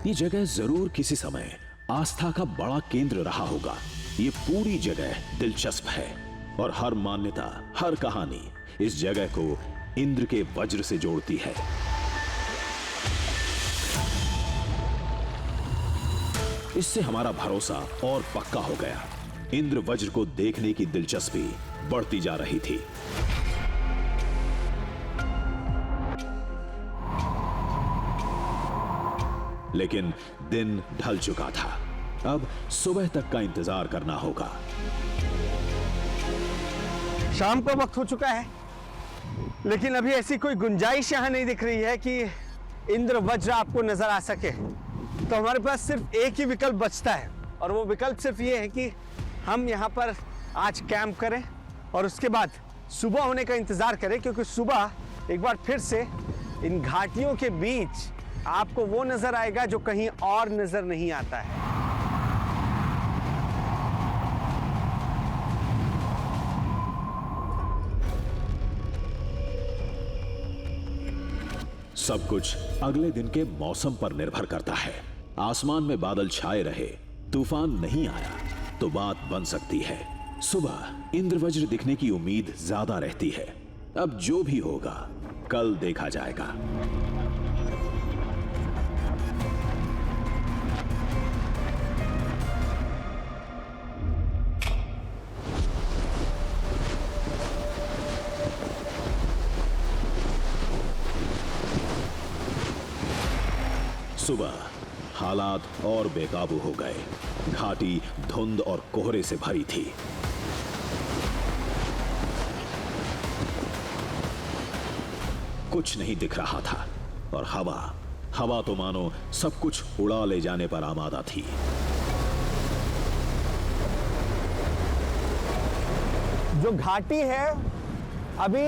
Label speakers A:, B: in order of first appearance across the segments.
A: ये जगह जरूर किसी समय आस्था का बड़ा केंद्र रहा होगा। ये पूरी जगह दिलचस्प है और हर मान्यता, हर कहानी इस जगह को इंद्र के वज्र से जोड़ती है। इससे हमारा भरोसा और पक्का हो गया। इंद्र वज्र को देखने की दिलचस्पी बढ़ती जा रही थी। लेकिन दिन ढल चुका था। अब सुबह तक का इंतजार करना होगा।
B: शाम का वक्त हो चुका है, लेकिन अभी ऐसी कोई गुंजाइश यहां नहीं दिख रही है कि इंद्र वज्र आपको नजर आ सके। तो हमारे पास सिर्फ एक ही विकल्प बचता है, और वो विकल्प सिर्फ ये है कि हम यहाँ पर आज कैंप करें और उसके बाद सुबह होने का इंतजार करें, क्योंकि सुबह एक बार फिर से इन घाटियों के बीच आपको वो नजर आएगा जो कहीं और नजर नहीं आता है।
A: सब कुछ अगले दिन के मौसम पर निर्भर करता है। आसमान में बादल छाए रहे, तूफान नहीं आया तो बात बन सकती है। सुबह इंद्रवज्र दिखने की उम्मीद ज्यादा रहती है। अब जो भी होगा कल देखा जाएगा। सुबह हालात और बेकाबू हो गए। घाटी धुंध और कोहरे से भरी थी। कुछ नहीं दिख रहा था और हवा तो मानो सब कुछ उड़ा ले जाने पर आमादा थी।
B: जो घाटी है अभी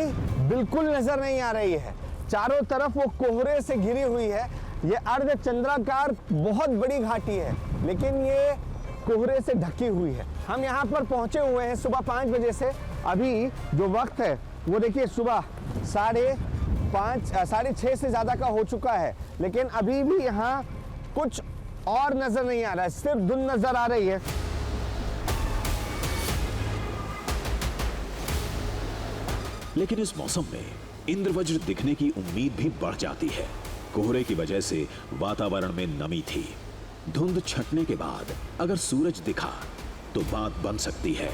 B: बिल्कुल नजर नहीं आ रही है। चारों तरफ वो कोहरे से घिरी हुई है। ये अर्ध चंद्राकार बहुत बड़ी घाटी है, लेकिन ये कोहरे से ढकी हुई है। हम यहाँ पर पहुंचे हुए हैं सुबह 5 बजे से। अभी जो वक्त है वो देखिए सुबह 5:30 से ज्यादा का हो चुका है, लेकिन अभी भी यहाँ कुछ और नजर नहीं आ रहा है, सिर्फ धुंध नजर आ रही है।
A: लेकिन इस मौसम में इंद्रवज्र दिखने की उम्मीद भी बढ़ जाती है। कोहरे की वजह से वातावरण में नमी थी। धुंध छटने के बाद अगर सूरज दिखा तो बात बन सकती है।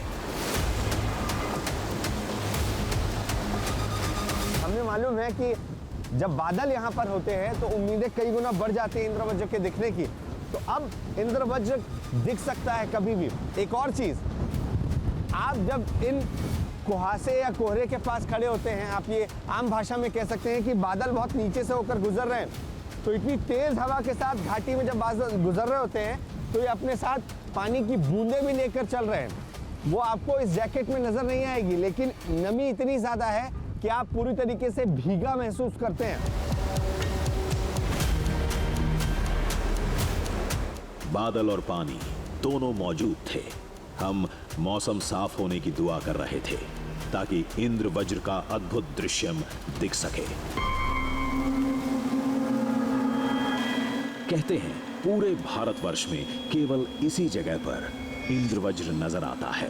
B: हमें मालूम है कि जब बादल यहाँ पर होते हैं तो उम्मीदें कई गुना बढ़ जाती है इंद्रवज्र के दिखने की। तो अब इंद्रवज्र दिख सकता है कभी भी। एक और चीज, आप जब इन कुहासे या कोहरे के पास खड़े होते हैं, आप ये आम भाषा में कह सकते हैं कि बादल बहुत नीचे से होकर गुजर रहे हैं, तो इतनी तेज हवा के साथ घाटी में जब बादल गुजर रहे होते हैं तो ये अपने साथ पानी की बूंदें भी लेकर चल रहे हैं। वो आपको इस जैकेट में नजर नहीं आएगी, लेकिन नमी इतनी ज्यादा है कि आप पूरी तरीके से भीगा महसूस करते हैं।
A: बादल और पानी दोनों मौजूद थे। हम मौसम साफ होने की दुआ कर रहे थे ताकि इंद्रवज्र का अद्भुत दृश्य दिख सके। कहते हैं पूरे भारतवर्ष में केवल इसी जगह पर इंद्रवज्र नजर आता है।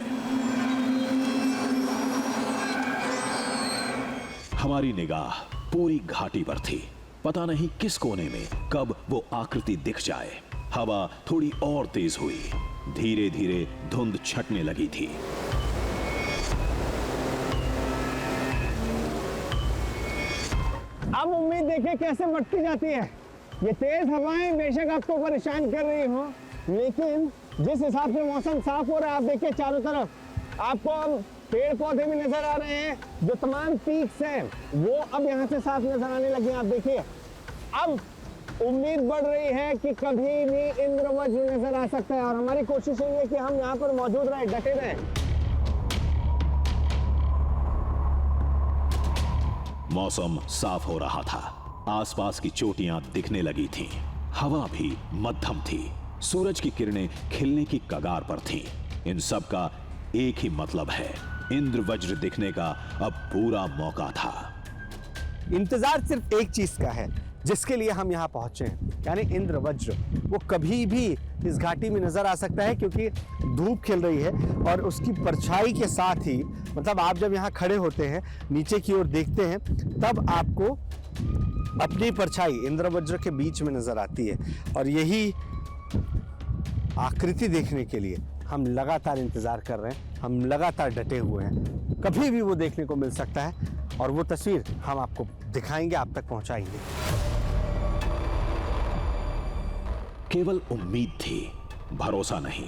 A: हमारी निगाह पूरी घाटी पर थी। पता नहीं किस कोने में कब वो आकृति दिख जाए। हवा थोड़ी और तेज हुई। धीरे धीरे धुंध छटने लगी थी।
B: अब उम्मीद देखिए कैसे बढ़ती जाती है। ये तेज हवाएं बेशक आपको परेशान कर रही हो, लेकिन जिस हिसाब से मौसम साफ हो रहा है, आप देखिए चारों तरफ आपको अब पेड़ पौधे भी नजर आ रहे हैं। जो तमाम पीक्स हैं वो अब यहाँ से साफ नजर आने लगे हैं। आप देखिए अब उम्मीद बढ़ रही है कि कभी भी इंद्रवज्र नजर आ सकता है, और हमारी कोशिश यही है कि हम यहाँ पर मौजूद रहे, डटे रहें।
A: मौसम साफ हो रहा था। आसपास की चोटियां दिखने लगी थीं। हवा भी मध्यम थी। सूरज की किरणें खिलने की कगार पर थीं। इन सब का एक ही मतलब है, इंद्रवज्र दिखने का अब पूरा मौका था।
B: इंतजार सिर्फ एक चीज का है जिसके लिए हम यहाँ पहुंचे हैं, यानी इंद्र वज्र, वो कभी भी इस घाटी में नजर आ सकता है क्योंकि धूप खिल रही है और उसकी परछाई के साथ ही, मतलब आप जब यहाँ खड़े होते हैं नीचे की ओर देखते हैं तब आपको अपनी परछाई इंद्र वज्र के बीच में नजर आती है। और यही आकृति देखने के लिए हम लगातार इंतजार कर रहे हैं, हम लगातार डटे हुए हैं। कभी भी वो देखने को मिल सकता है और वो तस्वीर हम आपको दिखाएंगे, आप तक पहुंचाएंगे।
A: केवल उम्मीद थी, भरोसा नहीं।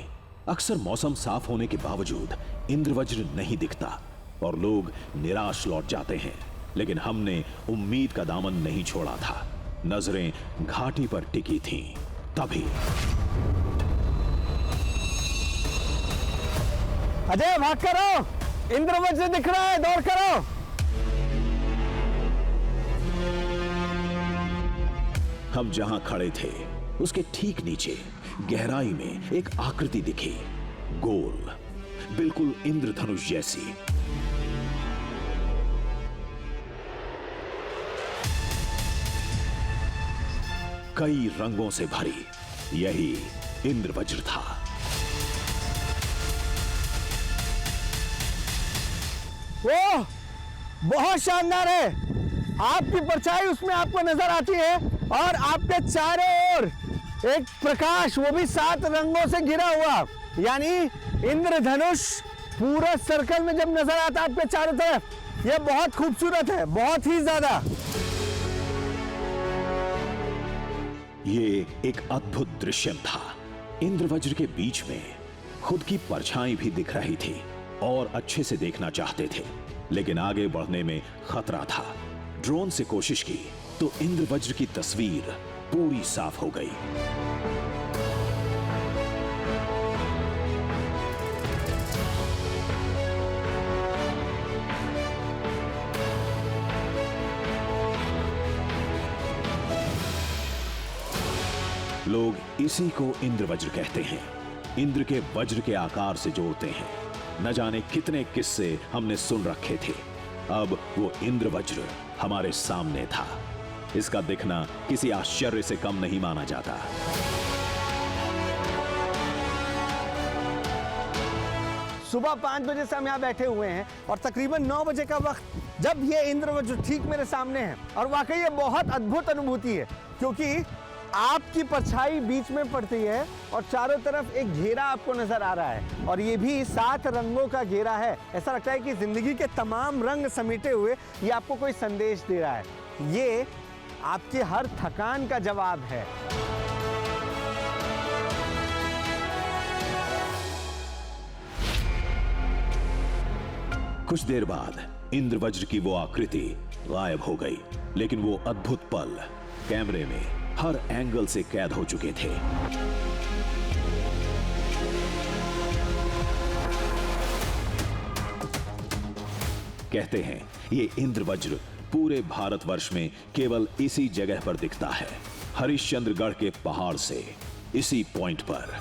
A: अक्सर मौसम साफ होने के बावजूद इंद्रवज्र नहीं दिखता और लोग निराश लौट जाते हैं, लेकिन हमने उम्मीद का दामन नहीं छोड़ा था। नजरें घाटी पर टिकी थीं। तभी
B: अजय भाग करो, इंद्रवज्र दिख रहा है, दौड़ करो।
A: हम जहां खड़े थे उसके ठीक नीचे गहराई में एक आकृति दिखी, गोल, बिल्कुल इंद्रधनुष जैसी। कई रंगों से भरी, यही इंद्रवज्र था।
B: वो बहुत शानदार है, आपकी परछाई उसमें आपको नजर आती है और आपके चारों ओर एक प्रकाश, वो भी 7 रंगों से घिरा हुआ, यानी इंद्रधनुष पूरा सर्कल में जब नजर आता है आपके चारों तरफ, यह बहुत खूबसूरत है, बहुत ही ज्यादा।
A: ये एक अद्भुत दृश्य था। इंद्रवज्र के बीच में खुद की परछाई भी दिख रही थी और अच्छे से देखना चाहते थे, लेकिन आगे बढ़ने में खतरा था। ड्रोन से कोशिश की तो इंद्रवज्र की तस्वीर पूरी साफ हो गई। लोग इसी को इंद्रवज्र कहते हैं। इंद्र के वज्र के आकार से जोड़ते हैं। न जाने कितने किस्से हमने सुन रखे थे, अब वो इंद्रवज्र हमारे सामने था। इसका दिखना किसी आश्चर्य से कम नहीं माना जाता।
B: सुबह 5 बजे से हम यहाँ बैठे हुए हैं और तकरीबन 9 बजे का वक्त जब ये इंद्रवज्र ठीक मेरे सामने है, और वाकई ये बहुत अद्भुत अनुभूति है क्योंकि आपकी परछाई बीच में पड़ती है और चारों तरफ एक घेरा आपको नजर आ रहा है, और ये भी 7 रंगों का घेरा है। ऐसा लगता है कि जिंदगी के तमाम रंग समेटे हुए ये आपको कोई संदेश दे रहा है। ये आपके हर थकान का जवाब है।
A: कुछ देर बाद इंद्रवज्र की वो आकृति गायब हो गई, लेकिन वो अद्भुत पल कैमरे में हर एंगल से कैद हो चुके थे। कहते हैं ये इंद्रवज्र पूरे भारतवर्ष में केवल इसी जगह पर दिखता है, हरिश्चंद्रगढ़ के पहाड़ से, इसी पॉइंट पर।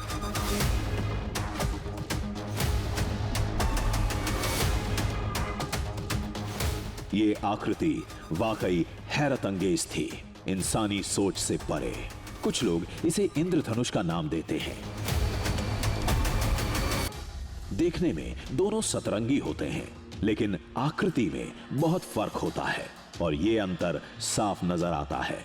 A: ये आकृति वाकई हैरत अंगेज थी, इंसानी सोच से परे। कुछ लोग इसे इंद्रधनुष का नाम देते हैं। देखने में दोनों सतरंगी होते हैं, लेकिन आकृति में बहुत फर्क होता है और ये अंतर साफ नजर आता है।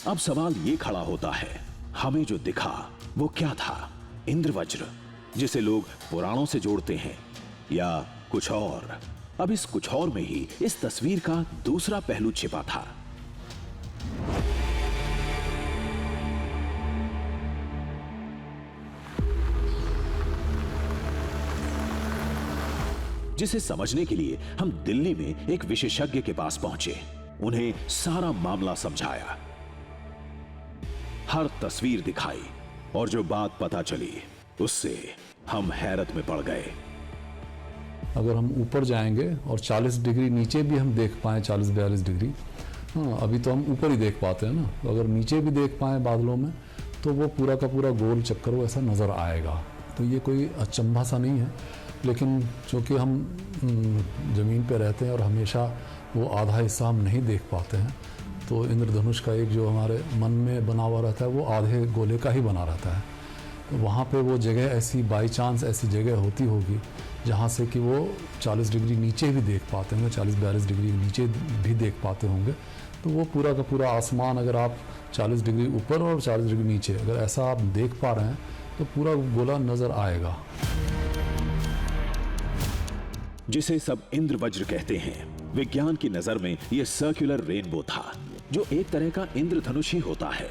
A: अब सवाल ये खड़ा होता है, हमें जो दिखा वो क्या था? इंद्रवज्र जिसे लोग पुराणों से जोड़ते हैं, या कुछ और? अब इस कुछ और में ही इस तस्वीर का दूसरा पहलू छिपा था। जिसे समझने के लिए हम दिल्ली में एक विशेषज्ञ के पास पहुंचे, उन्हें सारा मामला समझाया, हर तस्वीर दिखाई, और जो बात पता चली उससे हम हैरत में पड़ गए।
C: अगर हम ऊपर जाएंगे और 40 डिग्री नीचे भी हम देख पाएं, 40-42 डिग्री, हाँ अभी तो हम ऊपर ही देख पाते हैं ना, तो अगर नीचे भी देख पाएं बादलों में तो वो पूरा का पूरा गोल चक्कर वो ऐसा नज़र आएगा। तो ये कोई अचंभा सा नहीं है, लेकिन चूँकि हम ज़मीन पे रहते हैं और हमेशा वो आधा हिस्सा हम नहीं देख पाते हैं, तो इंद्रधनुष का एक जो हमारे मन में बना हुआ रहता है वो आधे गोले का ही बना रहता है। तो वहाँ पे वो जगह ऐसी बाई चांस ऐसी जगह होती होगी जहाँ से कि वो 40 डिग्री नीचे भी देख पाते होंगे, 40-42 डिग्री नीचे भी देख पाते होंगे। तो वो पूरा का पूरा आसमान अगर आप 40 डिग्री ऊपर और 40 डिग्री नीचे अगर ऐसा आप देख पा रहे हैं तो पूरा गोला नज़र आएगा।
A: जिसे सब इंद्रवज्र कहते हैं, विज्ञान की नजर में यह सर्कुलर रेनबो था, जो एक तरह का इंद्रधनुष ही होता है।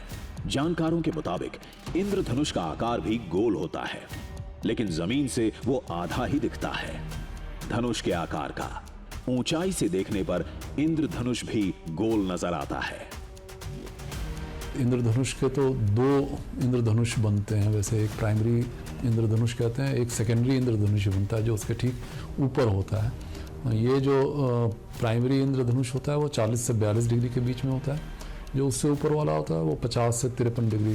A: जानकारों के मुताबिक इंद्रधनुष का आकार भी गोल होता है, लेकिन जमीन से वो आधा ही दिखता है। धनुष के आकार का ऊंचाई से देखने पर इंद्रधनुष भी गोल नजर आता है।
C: इंद्रधनुष के तो 2 इंद्रधनुष बनते हैं वैसे, एक प्राइमरी इंद्रधनुष कहते हैं, एक सेकेंडरी इंद्रधनुष बनता है जो उसके ठीक ऊपर होता है। ये जो प्राइमरी इंद्रधनुष होता है वो 40 से 42 डिग्री के बीच में होता है। जो उससे ऊपर वाला होता है वो 50 से 53 डिग्री,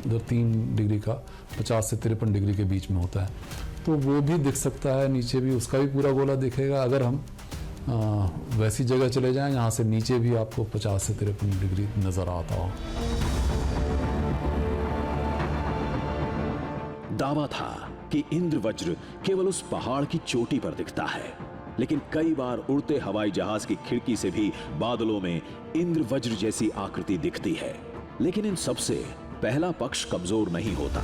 C: उधर 3 डिग्री का 50 से 53 डिग्री के बीच में होता है। तो वो भी दिख सकता है, नीचे भी उसका भी पूरा गोला दिखेगा। अगर हम वैसी जगह चले जाएं जहाँ से नीचे भी आपको 50 से 53 डिग्री नज़र आता हो।
A: दावा था कि इंद्रवज्र केवल उस पहाड़ की चोटी पर दिखता है, लेकिन कई बार उड़ते हवाई जहाज की खिड़की से भी बादलों में इंद्रवज्र जैसी आकृति दिखती है। लेकिन इन सबसे पहला पक्ष कमजोर नहीं होता।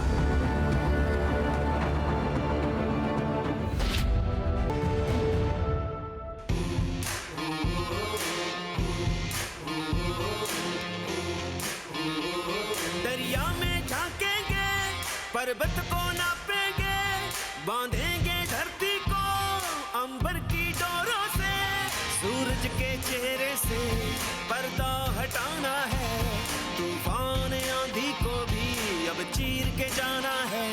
D: दरिया में झांकेंगे, पर्वत को नापेंगे, बांधेंगे धरती को अंबर की डोरों से, सूरज के चेहरे से पर्दा हटाना है, तूफान आंधी को भी अब चीर के जाना है,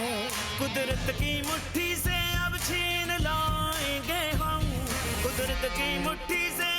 D: कुदरत की मुट्ठी से अब छीन लाएंगे हम, कुदरत की मुट्ठी से